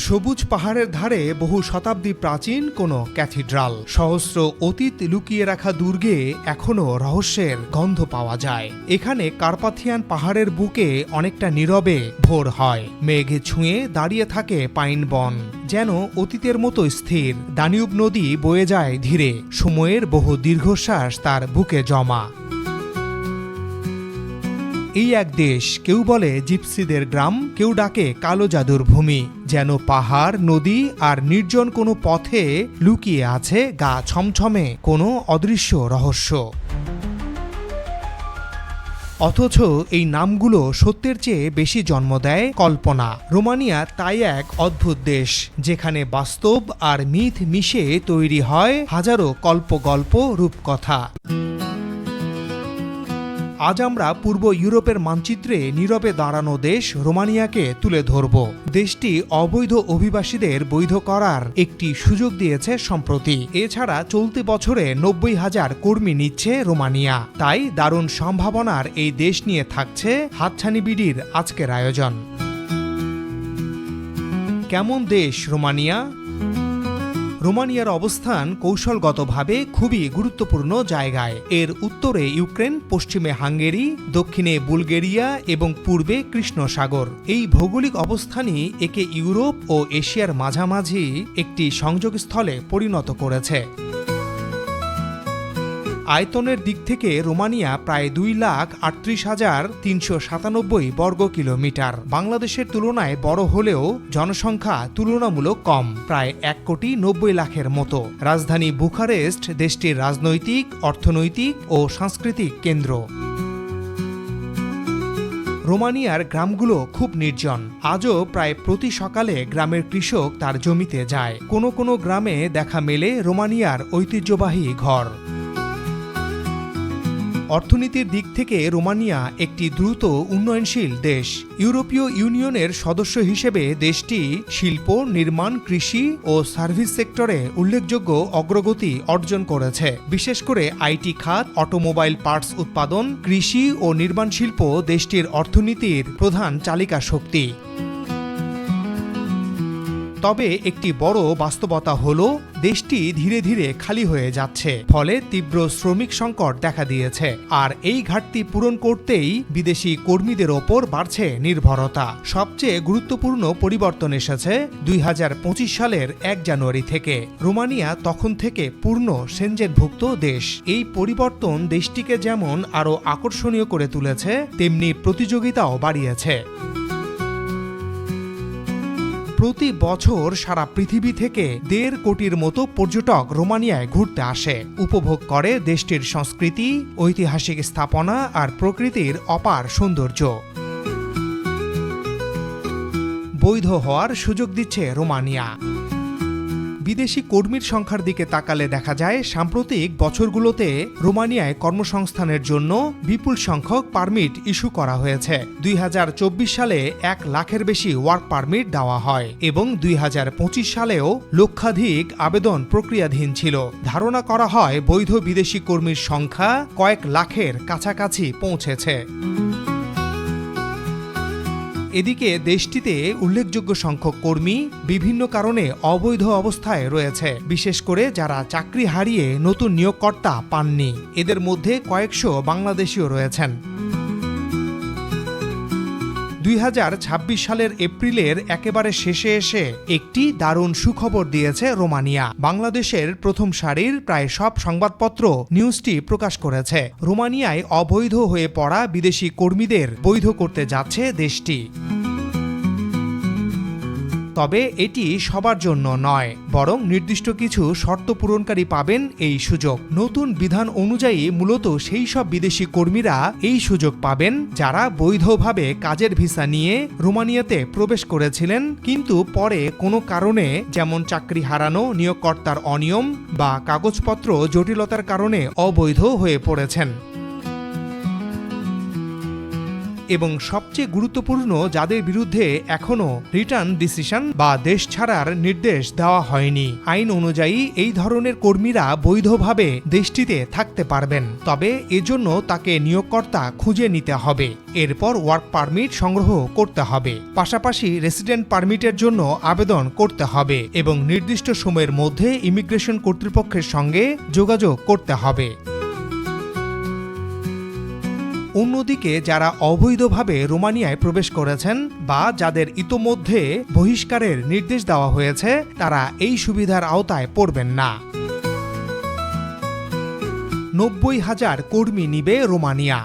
সবুজ পাহাড়ের ধারে বহু শতাব্দী প্রাচীন কোনো ক্যাথিড্রাল, সহস্র অতীত লুকিয়ে রাখা দুর্গে এখনও রহস্যের গন্ধ পাওয়া যায়। এখানে কার্পাথিয়ান পাহাড়ের বুকে অনেকটা নীরবে ভোর হয়। মেঘ ছুঁয়ে দাঁড়িয়ে থাকে পাইন বন, যেন অতীতের মতো স্থির। দানিউব নদী বয়ে যায় ধীরে, সময়ের বহু দীর্ঘশ্বাস তার বুকে জমা। এই এক দেশ, কেউ বলে জিপসিদের গ্রাম, কেউ ডাকে কালো জাদুর ভূমি। যেন পাহাড়, নদী আর নির্জন কোনো পথে লুকিয়ে আছে গা ছমছমে কোনো অদৃশ্য রহস্য। অথচ এই নামগুলো সত্যের চেয়ে বেশি জন্ম দেয় কল্পনা। রোমানিয়া তাই এক অদ্ভুত দেশ, যেখানে বাস্তব আর মিথ মিশে তৈরি হয় হাজারো কল্পগল্প, রূপকথা। আজ আমরা পূর্ব ইউরোপের মানচিত্রে নীরবে দাঁড়ানো দেশ রোমানিয়াকে তুলে ধরব। দেশটি অবৈধ অভিবাসীদের বৈধ করার একটি সুযোগ দিয়েছে সম্প্রতি। এছাড়া চলতি বছরে 90,000 কর্মী নিচ্ছে রোমানিয়া। তাই দারুণ সম্ভাবনার এই দেশ নিয়ে থাকছে হাতছানি বিডির আজকের আয়োজন। কেমন দেশ রোমানিয়া? রোমানিয়ার অবস্থান কৌশলগতভাবে খুবই গুরুত্বপূর্ণ জায়গায়। এর উত্তরে ইউক্রেন, পশ্চিমে হাঙ্গেরি, দক্ষিণে বুলগেরিয়া এবং পূর্বে কৃষ্ণ সাগর। এই ভৌগোলিক অবস্থানই একে ইউরোপ ও এশিয়ার মাঝামাঝি একটি সংযোগস্থলে পরিণত করেছে। আয়তনের দিক থেকে রোমানিয়া প্রায় 2,38,397 বর্গ কিলোমিটার। বাংলাদেশের তুলনায় বড় হলেও জনসংখ্যা তুলনামূলক কম, প্রায় 1,90,00,000-এর মতো। রাজধানী বুখারেস্ট দেশটির রাজনৈতিক, অর্থনৈতিক ও সাংস্কৃতিক কেন্দ্র। রোমানিয়ার গ্রামগুলো খুব নির্জন। আজও প্রায় প্রতি সকালে গ্রামের কৃষক তার জমিতে যায়। কোনো কোনো গ্রামে দেখা মেলে রোমানিয়ার ঐতিহ্যবাহী ঘর। অর্থনীতির দিক থেকে রোমানিয়া একটি দ্রুত উন্নয়নশীল দেশ। ইউরোপীয় ইউনিয়নের সদস্য হিসেবে দেশটি শিল্প, নির্মাণ, কৃষি ও সার্ভিস সেক্টরে উল্লেখযোগ্য অগ্রগতি অর্জন করেছে। বিশেষ করে আইটি খাত, অটোমোবাইল পার্টস উৎপাদন, কৃষি ও নির্মাণ শিল্প দেশটির অর্থনীতির প্রধান চালিকা শক্তি। তবে একটি বড় বাস্তবতা হলো দেশটি ধীরে ধীরে খালি হয়ে যাচ্ছে, ফলে তীব্র শ্রমিক সংকট দেখা দিয়েছে। আর এই ঘাটতি পূরণ করতেই বিদেশি কর্মীদের ওপর বাড়ছে নির্ভরতা। সবচেয়ে গুরুত্বপূর্ণ পরিবর্তন এসেছে 2025 সালের 1 জানুয়ারি থেকে। রোমানিয়া তখন থেকে পূর্ণ সেনজেনভুক্ত দেশ। এই পরিবর্তন দেশটিকে যেমন আরও আকর্ষণীয় করে তুলেছে, তেমনি প্রতিযোগিতাও বাড়িয়েছে। প্রতি বছর সারা পৃথিবী থেকে 1.5 কোটির মতো পর্যটক রোমানিয়ায় ঘুরতে আসে, উপভোগ করে দেশটির সংস্কৃতি, ঐতিহাসিক স্থাপনা আর প্রকৃতির অপার সৌন্দর্য। বৈধ হওয়ার সুযোগ দিচ্ছে রোমানিয়া। বিদেশি কর্মীর সংখ্যার দিকে তাকালে দেখা যায় সাম্প্রতিক বছরগুলোতে রোমানিয়ায় কর্মসংস্থানের জন্য বিপুল সংখ্যক পারমিট ইস্যু করা হয়েছে। 2024 সালে 1 লাখের বেশি ওয়ার্ক পারমিট দেওয়া হয় এবং 2025 সালেও লক্ষাধিক আবেদন প্রক্রিয়াধীন ছিল। ধারণা করা হয় বৈধ বিদেশি কর্মীর সংখ্যা কয়েক লাখের কাছাকাছি পৌঁছেছে। এদিকে দেশটিতে উল্লেখযোগ্য সংখ্যক কর্মী বিভিন্ন কারণে অবৈধ অবস্থায় রয়েছে, বিশেষ করে যারা চাকরি হারিয়ে নতুন নিয়োগকর্তা পাননি। এদের মধ্যে কয়েকশো বাংলাদেশীও রয়েছেন। 2026 সালের এপ্রিলের একেবারে শেষে এসে একটি দারুণ সুখবর দিয়েছে রোমানিয়া। বাংলাদেশের প্রথম সারির প্রায় সব সংবাদপত্র নিউজটি প্রকাশ করেছে। রোমানিয়ায় অবৈধ হয়ে পড়া বিদেশি কর্মীদের বৈধ করতে যাচ্ছে দেশটি। তবে এটি সবার জন্য নয়, বরং নির্দিষ্ট কিছু শর্ত পূরণকারী পাবেন এই সুযোগ। নতুন বিধান অনুযায়ী মূলত সেই সব বিদেশি কর্মীরা এই সুযোগ পাবেন যারা বৈধভাবে কাজের ভিসা নিয়ে রোমানিয়াতে প্রবেশ করেছিলেন, কিন্তু পরে কোনো কারণে, যেমন চাকরি হারানো, নিয়োগকর্তার অনিয়ম বা কাগজপত্র জটিলতার কারণে অবৈধ হয়ে পড়েছেন। এবং সবচেয়ে গুরুত্বপূর্ণ যাদের বিরুদ্ধে এখনও রিটার্ন ডিসিশন বা দেশ ছাড়ার নির্দেশ দেওয়া হয়নি। আইন অনুযায়ী এই ধরনের কর্মীরা বৈধভাবে দেশটিতে থাকতে পারবেন, তবে এজন্য তাকে নিয়োগকর্তা খুঁজে নিতে হবে। এরপর ওয়ার্ক পারমিট সংগ্রহ করতে হবে, পাশাপাশি রেসিডেন্ট পারমিটের জন্য আবেদন করতে হবে এবং নির্দিষ্ট সময়ের মধ্যে ইমিগ্রেশন কর্তৃপক্ষের সঙ্গে যোগাযোগ করতে হবে। অন্যদিকে যারা অবৈধভাবে রোমানিয়ায় প্রবেশ করেছেন বা যাদের ইতোমধ্যে বহিষ্কারের নির্দেশ দেওয়া হয়েছে, তারা এই সুবিধার আওতায় পড়বেন না। 90,000 কর্মী নিবে রোমানিয়া।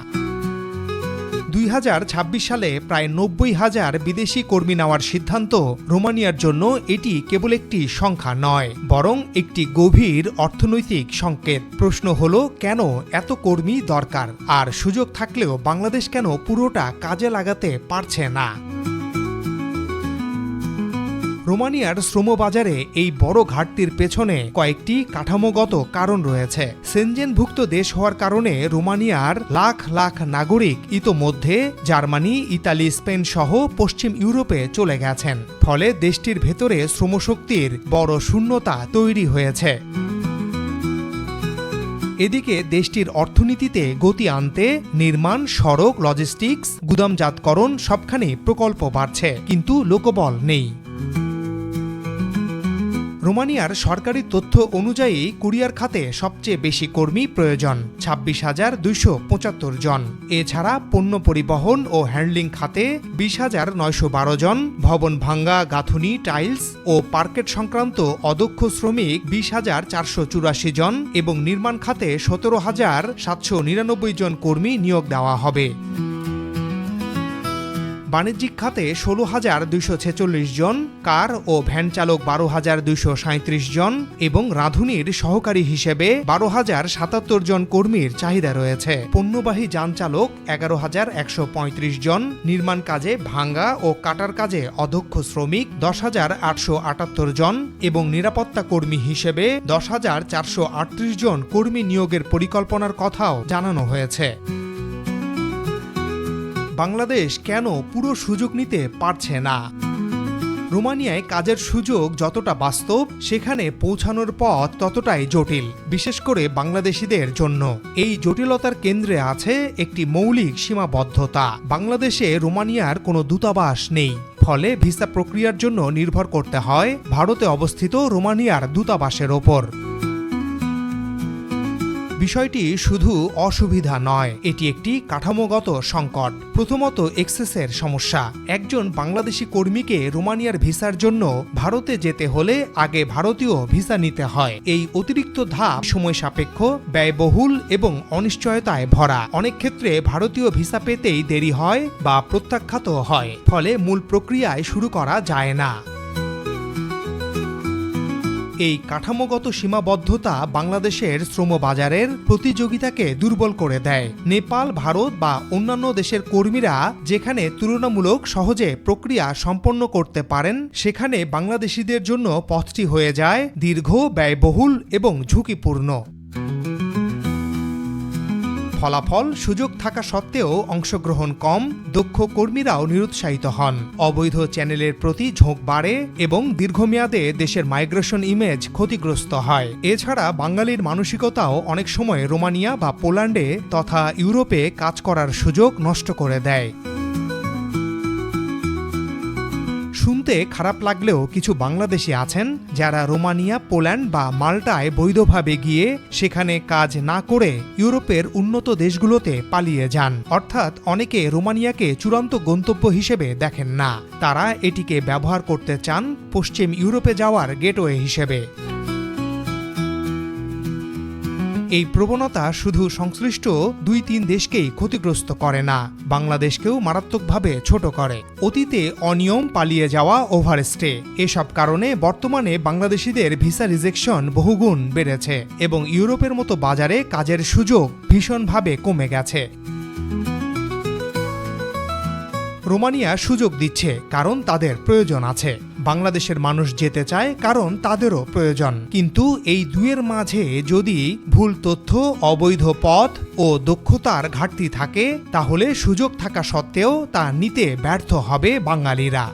2026 সালে প্রায় 90,000 বিদেশি কর্মী নেওয়ার সিদ্ধান্ত রোমানিয়ার জন্য এটি কেবল একটি সংখ্যা নয়, বরং একটি গভীর অর্থনৈতিক সংকেত। প্রশ্ন হলো, কেন এত কর্মী দরকার, আর সুযোগ থাকলেও বাংলাদেশ কেন পুরোটা কাজে লাগাতে পারছে না? রোমানিয়ার শ্রমবাজারে এই বড় ঘাটতির পেছনে কয়েকটি কাঠামোগত কারণ রয়েছে। সেনজেনভুক্ত দেশ হওয়ার কারণে রোমানিয়ার লাখ লাখ নাগরিক ইতোমধ্যে জার্মানি, ইতালি, স্পেন সহ পশ্চিম ইউরোপে চলে গেছেন। ফলে দেশটির ভেতরে শ্রমশক্তির বড় শূন্যতা তৈরি হয়েছে। এদিকে দেশটির অর্থনীতিতে গতি আনতে নির্মাণ, সড়ক, লজিস্টিক্স, গুদামজাতকরণ সবখানে প্রকল্প বাড়ছে, কিন্তু লোকবল নেই। রোমানিয়ার সরকারি তথ্য অনুযায়ী কুরিয়ার খাতে সবচেয়ে বেশি কর্মী প্রয়োজন, 26,275 জন। এছাড়া পণ্য পরিবহন ও হ্যান্ডলিং খাতে 20,912 জন, ভবন ভাঙ্গা, গাঁথুনি, টাইলস ও পার্কেট সংক্রান্ত অদক্ষ শ্রমিক 20,484 জন এবং নির্মাণ খাতে 17,799 জন কর্মী নিয়োগ দেওয়া হবে। বাণিজ্যিক খাতে 16,246 জন, কার ও ভ্যান চালক 12,237 জন এবং রাঁধুনির সহকারী হিসেবে 12,077 জন কর্মীর চাহিদা রয়েছে। পণ্যবাহী যান চালক 11,135 জন, নির্মাণ কাজে ভাঙ্গা ও কাটার কাজে অদক্ষ শ্রমিক 10,878 জন এবং নিরাপত্তা কর্মী হিসেবে 10,438 জন কর্মী নিয়োগের পরিকল্পনার কথাও জানানো হয়েছে। বাংলাদেশ কেন পুরো সুযোগ নিতে পারছে না? রোমানিয়ায় কাজের সুযোগ যতটা বাস্তব, সেখানে পৌঁছানোর পথ ততটাই জটিল, বিশেষ করে বাংলাদেশিদের জন্য। এই জটিলতার কেন্দ্রে আছে একটি মৌলিক সীমাবদ্ধতা। বাংলাদেশে রোমানিয়ার কোনো দূতাবাস নেই, ফলে ভিসা প্রক্রিয়ার জন্য নির্ভর করতে হয় ভারতে অবস্থিত রোমানিয়ার দূতাবাসের ওপর। বিষয়টি শুধু অসুবিধা নয়, এটি একটি কাঠামোগত সংকট। প্রথমত, এক্সেসের সমস্যা। একজন বাংলাদেশি কর্মীকে রোমানিয়ার ভিসার জন্য ভারতে যেতে হলে আগে ভারতীয় ভিসা নিতে হয়। এই অতিরিক্ত ধাপ সময় সাপেক্ষ, ব্যয়বহুল এবং অনিশ্চয়তায় ভরা। অনেক ক্ষেত্রে ভারতীয় ভিসা পেতেই দেরি হয় বা প্রত্যাখ্যাত হয়, ফলে মূল প্রক্রিয়ায় শুরু করা যায় না। এই কাঠামোগত সীমাবদ্ধতা বাংলাদেশের শ্রমবাজারের প্রতিযোগিতাকে দুর্বল করে দেয়। নেপাল, ভারত বা অন্যান্য দেশের কর্মীরা যেখানে তুলনামূলক সহজে প্রক্রিয়া সম্পন্ন করতে পারেন, সেখানে বাংলাদেশিদের জন্য পথটি হয়ে যায় দীর্ঘ, ব্যয়বহুল এবং ঝুঁকিপূর্ণ। ফলাফল, সুযোগ থাকা সত্ত্বেও অংশগ্রহণ কম, দক্ষ কর্মীরাও নিরুৎসাহিত হন, অবৈধ চ্যানেলের প্রতি ঝোঁক বাড়ে এবং দীর্ঘমেয়াদে দেশের মাইগ্রেশন ইমেজ ক্ষতিগ্রস্ত হয়। এছাড়া বাঙালির মানসিকতাও অনেক সময় রোমানিয়া বা পোল্যান্ডে তথা ইউরোপে কাজ করার সুযোগ নষ্ট করে দেয়। শুনতে খারাপ লাগলেও কিছু বাংলাদেশি আছেন যারা রোমানিয়া, পোল্যান্ড বা মাল্টায় বৈধভাবে গিয়ে সেখানে কাজ না করে ইউরোপের উন্নত দেশগুলোতে পালিয়ে যান। অর্থাৎ অনেকে রোমানিয়াকে চূড়ান্ত গন্তব্য হিসেবে দেখেন না, তারা এটিকে ব্যবহার করতে চান পশ্চিম ইউরোপে যাওয়ার গেটওয়ে হিসেবে। এই প্রবণতা শুধু সংশ্লিষ্ট 2-3 দেশকেই ক্ষতিগ্রস্ত করে না, বাংলাদেশকেও মারাত্মকভাবে ছোট করে। অতীতে অনিয়ম, পালিয়ে যাওয়া, ওভারস্টে এসব কারণে বর্তমানে বাংলাদেশিদের ভিসা রিজেকশন বহুগুণ বেড়েছে এবং ইউরোপের মতো বাজারে কাজের সুযোগ ভীষণভাবে কমে গেছে। রোমানিয়া সুযোগ দিচ্ছে কারণ তাদের প্রয়োজন আছে। বাংলাদেশের মানুষ যেতে চায় কারণ তাদেরও প্রয়োজন। কিন্তু এই দুয়ের মাঝে যদি ভুল তথ্য, অবৈধ পথ ও দক্ষতার ঘাটতি থাকে তাহলে সুযোগ থাকা সত্ত্বেও তা নিতে ব্যর্থ হবে বাঙালিরা।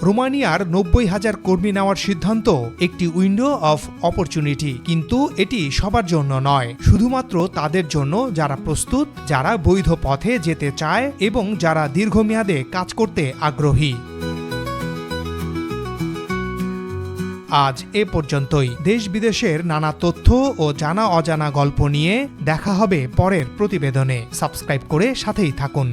রোমানিয়ার 90,000 কর্মী নেওয়ার সিদ্ধান্ত একটি উইন্ডো অফ অপরচুনিটি, কিন্তু এটি সবার জন্য নয়, শুধুমাত্র তাদের জন্য যারা প্রস্তুত, যারা বৈধ পথে যেতে চায় এবং যারা দীর্ঘমেয়াদে কাজ করতে আগ্রহী। আজ এ পর্যন্তই। দেশ বিদেশের নানা তথ্য ও জানা অজানা গল্প নিয়ে দেখা হবে পরের প্রতিবেদনে। সাবস্ক্রাইব করে সাথেই থাকুন।